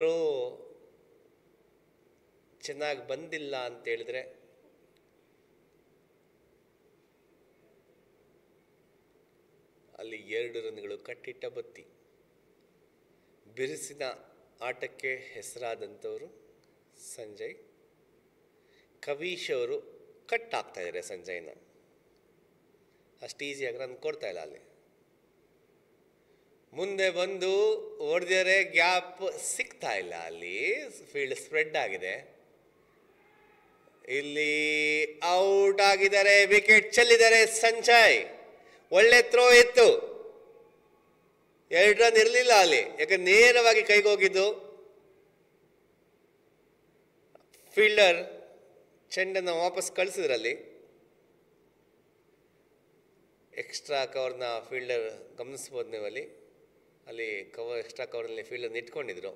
Throw ಚೆನ್ನಾಗಿ ಬಂದಿಲ್ಲ ಅಂತ ಹೇಳಿದ್ರೆ ಅಲ್ಲಿ 2 ರನ್ಗಳು ಕಟ್ಟಿಟ್ಟ ಬತ್ತಿ. ಬಿರುಸಿನ ಆಟಕ್ಕೆ ಹೆಸರಾದಂಥವರು ಸಂಜಯ್. ಕವೀಶ್ ಅವರು ಕಟ್ ಆಗ್ತಾ ಇದ್ದಾರೆ ಸಂಜಯ್ನ. ಅಷ್ಟು ಈಸಿಯಾಗಿ ರನ್ ಕೊಡ್ತಾ ಇಲ್ಲ. ಅಲ್ಲಿ ಮುಂದೆ ಬಂದು ಹೊಡೆದರೆ ಗ್ಯಾಪ್ ಸಿಗ್ತಾ ಇಲ್ಲ. ಅಲ್ಲಿ ಫೀಲ್ಡ್ ಸ್ಪ್ರೆಡ್ ಆಗಿದೆ. ಇಲ್ಲಿ ಔಟ್ ಆಗಿದ್ದಾರೆ, ವಿಕೆಟ್ ಚೆಲ್ಲಿದ್ದಾರೆ ಸಂಜಯ್. ಒಳ್ಳೆ ಥ್ರೋ ಇತ್ತು, 2 ರನ್ ಇರಲಿಲ್ಲ ಅಲ್ಲಿ, ಯಾಕಂದ್ರೆ ನೇರವಾಗಿ ಕೈಗೆ ಹೋಗಿದ್ದು. ಫೀಲ್ಡರ್ ಚೆಂಡನ್ನು ವಾಪಸ್ ಕಳಿಸಿದ್ರಲ್ಲಿ ಎಕ್ಸ್ಟ್ರಾ ಕವರ್ನ ಫೀಲ್ಡರ್ ಗಮನಿಸ್ಬೋದು ನೀವು. ಅಲ್ಲಿ ಎಕ್ಸ್ಟ್ರಾ ಕವರ್ನಲ್ಲಿ ಫೀಲ್ಡರ್ನ ಇಟ್ಕೊಂಡಿದ್ರು.